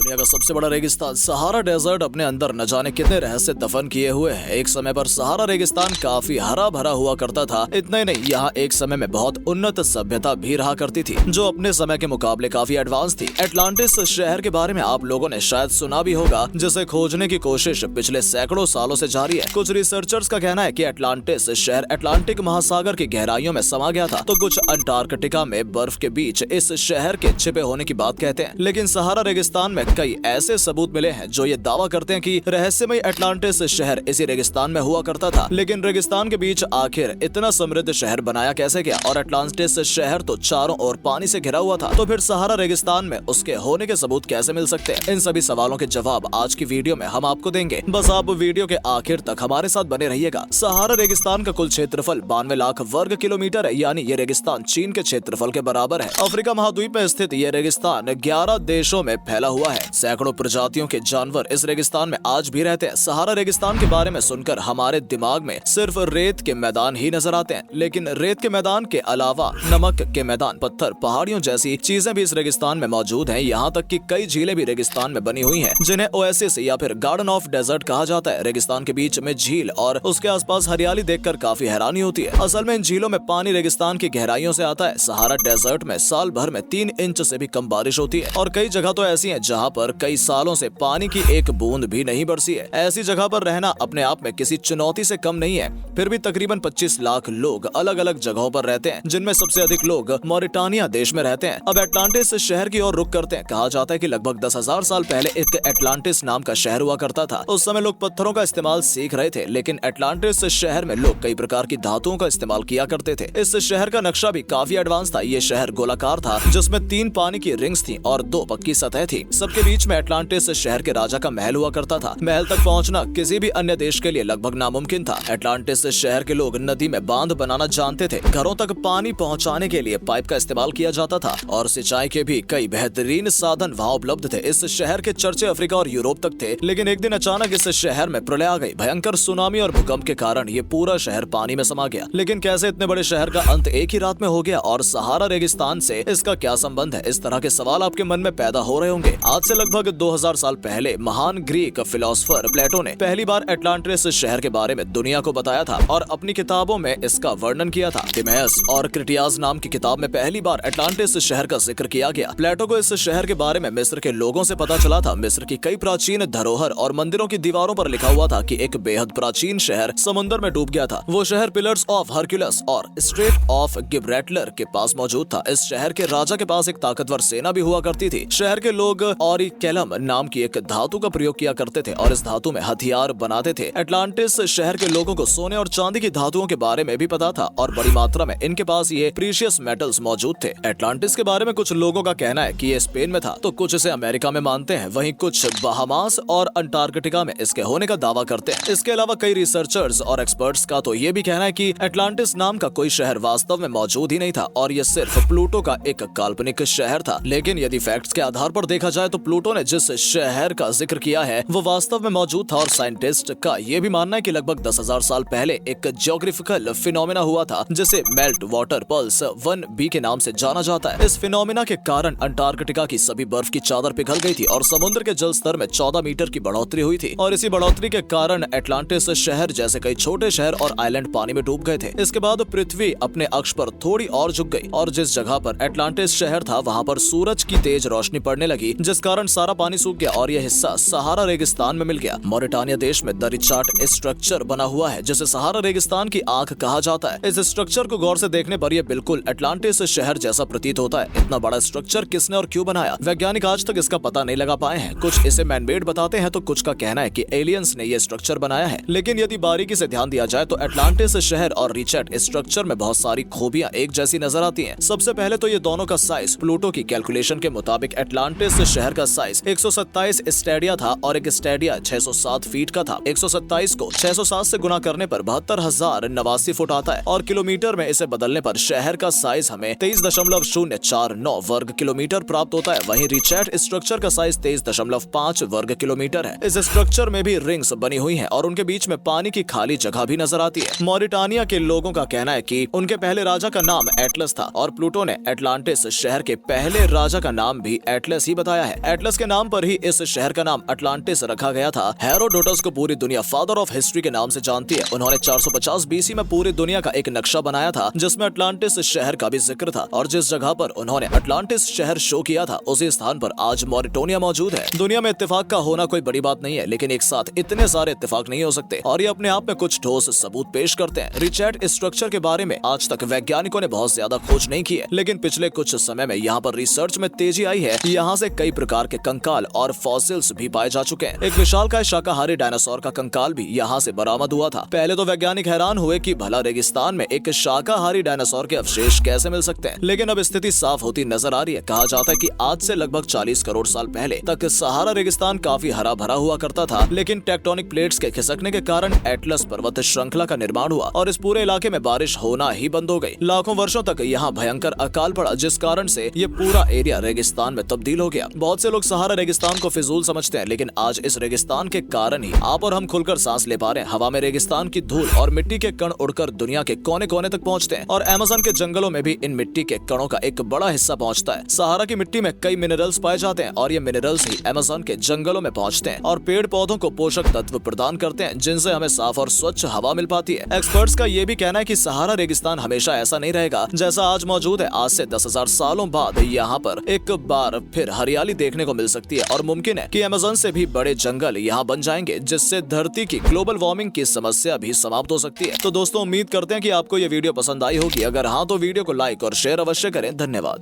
दुनिया का सबसे बड़ा रेगिस्तान सहारा डेजर्ट अपने अंदर न जाने कितने रहस्य दफन किए हुए है। एक समय पर सहारा रेगिस्तान काफी हरा भरा हुआ करता था। इतना ही नहीं, यहाँ एक समय में बहुत उन्नत सभ्यता भी रहा करती थी, जो अपने समय के मुकाबले काफी एडवांस थी। एटलांटिस शहर के बारे में आप लोगों ने शायद सुना भी होगा, जिसे खोजने की कोशिश पिछले सैकड़ों सालों से जारी है। कुछ रिसर्चर्स का कहना है कि एटलांटिस शहर अटलांटिक महासागर की गहराइयों में समा गया था, तो कुछ अंटार्कटिका में बर्फ के बीच इस शहर के छिपे होने की बात कहते हैं। लेकिन सहारा रेगिस्तान में कई ऐसे सबूत मिले हैं जो ये दावा करते हैं कि रहस्यमय अटलांटिस शहर इसी रेगिस्तान में हुआ करता था। लेकिन रेगिस्तान के बीच आखिर इतना समृद्ध शहर बनाया कैसे गया? और अटलांटिस शहर तो चारों ओर पानी से घिरा हुआ था, तो फिर सहारा रेगिस्तान में उसके होने के सबूत कैसे मिल सकते हैं? इन सभी सवालों के जवाब आज की वीडियो में हम आपको देंगे। बस आप वीडियो के आखिर तक हमारे साथ बने रहिएगा। सहारा रेगिस्तान का कुल क्षेत्रफल 92 लाख वर्ग किलोमीटर है, यानी ये रेगिस्तान चीन के क्षेत्रफल के बराबर है। अफ्रीका महाद्वीप में स्थित ये रेगिस्तान 11 देशों में फैला हुआ है। सैकड़ों प्रजातियों के जानवर इस रेगिस्तान में आज भी रहते हैं। सहारा रेगिस्तान के बारे में सुनकर हमारे दिमाग में सिर्फ रेत के मैदान ही नजर आते हैं, लेकिन रेत के मैदान के अलावा नमक के मैदान, पत्थर, पहाड़ियों जैसी चीजें भी इस रेगिस्तान में मौजूद हैं। यहाँ तक कि कई झीलें भी रेगिस्तान में बनी हुई हैं, जिन्हें ओएसिस या फिर गार्डन ऑफ डेजर्ट कहा जाता है। रेगिस्तान के बीच में झील और उसके आसपास हरियाली देखकर काफी हैरानी होती है। असल में इन झीलों में पानी रेगिस्तान की गहराइयों से आता है। सहारा डेजर्ट में साल भर में 3 इंच से भी कम बारिश होती है, और कई जगह तो ऐसी हैं जहां पर कई सालों से पानी की एक बूंद भी नहीं बरसी है। ऐसी जगह पर रहना अपने आप में किसी चुनौती से कम नहीं है। फिर भी तकरीबन 25 लाख लोग अलग अलग जगहों पर रहते हैं, जिनमें सबसे अधिक लोग मॉरिटानिया देश में रहते हैं। अब एटलांटिस शहर की ओर रुख करते हैं। कहा जाता है कि लगभग 10,000 साल पहले एक एटलांटिस नाम का शहर हुआ करता था। उस समय लोग पत्थरों का इस्तेमाल सीख रहे थे, लेकिन एटलांटिस शहर में लोग कई प्रकार की धातुओं का इस्तेमाल किया करते थे। इस शहर का नक्शा भी काफी एडवांस था। ये शहर गोलाकार था, जिसमें 3 पानी की रिंग्स थी और 2 पक्की सतह थी। सबके बीच में एटलांटिस शहर के राजा का महल हुआ करता था। महल तक पहुंचना किसी भी अन्य देश के लिए लगभग नामुमकिन था। एटलांटिस शहर के लोग नदी में बांध बनाना जानते थे। घरों तक पानी पहुंचाने के लिए पाइप का इस्तेमाल किया जाता था, और सिंचाई के भी कई बेहतरीन साधन वहां उपलब्ध थे। इस शहर के चर्चे अफ्रीका और यूरोप तक थे। लेकिन एक दिन अचानक इस शहर में प्रलय आ गई। भयंकर सुनामी और भूकंप के कारण ये पूरा शहर पानी में समा गया। लेकिन कैसे इतने बड़े शहर का अंत एक ही रात में हो गया, और सहारा रेगिस्तान से इसका क्या संबंध है? इस तरह के सवाल आपके मन में पैदा हो रहे होंगे। आज से लगभग 2000 साल पहले महान ग्रीक फिलोसोफर प्लेटो ने पहली बार एटलांटिस शहर के बारे में दुनिया को बताया था, और अपनी किताबों में इसका वर्णन किया था। तिमेयस और क्रिटियाज नाम की किताब में पहली बार एटलांटिस शहर का जिक्र किया गया। प्लेटो को इस शहर के बारे में मिस्र के लोगों से पता चला था। मिस्र की कई प्राचीन धरोहर और मंदिरों की दीवारों पर लिखा हुआ था कि एक बेहद प्राचीन शहर समुद्र में डूब गया था। वो शहर पिलर्स ऑफ हरक्यूलस और स्ट्रेट ऑफ गिब्राल्टर के पास मौजूद था। इस शहर के राजा के पास एक ताकतवर सेना भी हुआ करती थी। शहर के लोग ऑरिकेलम नाम की एक धातु का प्रयोग किया करते थे, और इस धातु में हथियार बनाते थे। एटलांटिस शहर के लोगों को सोने और चांदी की धातुओं के बारे में भी पता था, और बड़ी मात्रा में इनके पास ये प्रीशियस मेटल्स मौजूद थे। एटलांटिस के बारे में कुछ लोगों का कहना है कि ये स्पेन में था, तो कुछ इसे अमेरिका में मानते हैं। वहीं कुछ बहामास और अंटार्कटिका में इसके होने का दावा करते हैं। इसके अलावा कई रिसर्चर्स और एक्सपर्ट्स का तो ये भी कहना है कि एटलांटिस नाम का कोई शहर वास्तव में मौजूद ही नहीं था, और ये सिर्फ प्लूटो का एक काल्पनिक शहर था। लेकिन यदि फैक्ट्स के आधार पर देखा जाए तो प्लूटो ने जिस शहर का जिक्र किया है वो वास्तव में मौजूद था। और साइंटिस्ट का ये भी मानना है कि लगभग 10,000 साल पहले एक ज्योग्राफिकल फिनोमेना हुआ था, जिसे मेल्ट वाटर पल्स 1b के नाम से जाना जाता है। इस फिनोमेना के कारण अंटार्कटिका की सभी बर्फ की चादर पिघल गई थी, और समुद्र के जल स्तर में 14 मीटर की बढ़ोतरी हुई थी। और इसी बढ़ोतरी के कारण एटलांटिस शहर जैसे कई छोटे शहर और आइलैंड पानी में डूब गए थे। इसके बाद पृथ्वी अपने अक्ष पर थोड़ी और झुक गई, और जिस जगह पर एटलांटिस शहर था वहां पर सूरज की तेज रोशनी पड़ने लगी, जिस कारण सारा पानी सूख गया और यह हिस्सा सहारा रेगिस्तान में मिल गया। मॉरिटानिया देश में द रिचार्ट स्ट्रक्चर बना हुआ है, जिसे सहारा रेगिस्तान की आंख कहा जाता है। इस स्ट्रक्चर को गौर से देखने पर यह बिल्कुल एटलांटिस शहर जैसा प्रतीत होता है। इतना बड़ा स्ट्रक्चर किसने और क्यों बनाया? वैज्ञानिक आज तक इसका पता नहीं लगा पाए हैं। कुछ इसे मैनमेड बताते हैं, तो कुछ का कहना है कि एलियंस ने यह स्ट्रक्चर बनाया है। लेकिन यदि बारीकी से ध्यान दिया जाए तो एटलांटिस शहर और रिचार्ट स्ट्रक्चर में बहुत सारी खूबियां एक जैसी नजर आती हैं। सबसे पहले तो ये दोनों का साइज प्लूटो की कैलकुलेशन के मुताबिक एटलांटिस शहर का साइज 127 स्टेडिया था, और एक स्टेडिया 607 फीट का था। 127 को 607 से गुना करने पर 72,089 फुट आता है, और किलोमीटर में इसे बदलने पर शहर का साइज हमें 23.049 वर्ग किलोमीटर प्राप्त होता है। वहीं रिचार्ट स्ट्रक्चर का साइज 23.5 वर्ग किलोमीटर है। इस स्ट्रक्चर में भी रिंग्स बनी हुई हैं, और उनके बीच में पानी की खाली जगह भी नजर आती है। मॉरिटानिया के लोगों का कहना है कि उनके पहले राजा का नाम एटलस था, और प्लूटो ने एटलांटिस शहर के पहले राजा का नाम भी एटलस ही बताया है। एटलस के नाम पर ही इस शहर का नाम अटलांटिस रखा गया था। हेरोडोटस को पूरी दुनिया फादर ऑफ हिस्ट्री के नाम से जानती है। उन्होंने 450 बीसी में पूरी दुनिया का एक नक्शा बनाया था जिसमें अटलांटिस शहर का भी जिक्र था, और जिस जगह पर उन्होंने अटलांटिस शहर शो किया था उसी स्थान पर आज मॉरिटोनिया मौजूद है। दुनिया में इत्तेफाक का होना कोई बड़ी बात नहीं है, लेकिन एक साथ इतने सारे इत्तेफाक नहीं हो सकते, और ये अपने आप में कुछ ठोस सबूत पेश करते हैं। रिचैट स्ट्रक्चर के बारे में आज तक वैज्ञानिकों ने बहुत ज्यादा खोज नहीं की है, लेकिन पिछले कुछ समय में यहाँ पर रिसर्च में तेजी आई है। यहाँ से कई प्रकार के कंकाल और फॉसिल्स भी पाए जा चुके हैं। एक विशालकाय शाकाहारी डायनासोर का कंकाल भी यहाँ से बरामद हुआ था। पहले तो वैज्ञानिक हैरान हुए कि भला रेगिस्तान में एक शाकाहारी डायनासोर के अवशेष कैसे मिल सकते हैं, लेकिन अब स्थिति साफ होती नजर आ रही है। कहा जाता है कि आज से लगभग 40 करोड़ साल पहले तक सहारा रेगिस्तान काफी हरा भरा हुआ करता था, लेकिन टेक्टोनिक प्लेट्स के खिसकने के कारण एटलस पर्वत श्रृंखला का निर्माण हुआ और इस पूरे इलाके में बारिश होना ही बंद हो गई। लाखों वर्षों तक यहाँ भयंकर अकाल पड़ा, जिस कारण से ये पूरा एरिया रेगिस्तान में तब्दील हो गया। बहुत से लोग सहारा रेगिस्तान को फिजूल समझते हैं, लेकिन आज इस रेगिस्तान के कारण ही आप और हम खुलकर सांस ले पा रहे हैं। हवा में रेगिस्तान की धूल और मिट्टी के कण उड़कर दुनिया के कोने कोने तक पहुंचते हैं, और अमेज़न के जंगलों में भी इन मिट्टी के कणों का एक बड़ा हिस्सा पहुंचता है। सहारा की मिट्टी में कई मिनरल्स पाए जाते हैं, और ये मिनरल्स ही अमेज़न के जंगलों में पहुंचते हैं और पेड़ पौधों को पोषक तत्व प्रदान करते हैं, जिनसे हमें साफ और स्वच्छ हवा मिल पाती है। एक्सपर्ट्स का ये भी कहना है कि सहारा रेगिस्तान हमेशा ऐसा नहीं रहेगा जैसा आज मौजूद है। आज से 10,000 सालों बाद यहाँ पर एक बार फिर हरियाली देखने को मिल सकती है, और मुमकिन है कि अमेज़न से भी बड़े जंगल यहाँ बन जाएंगे, जिससे धरती की ग्लोबल वार्मिंग की समस्या भी समाप्त हो सकती है। तो दोस्तों, उम्मीद करते हैं कि आपको ये वीडियो पसंद आई होगी। अगर हाँ तो वीडियो को लाइक और शेयर अवश्य करें। धन्यवाद।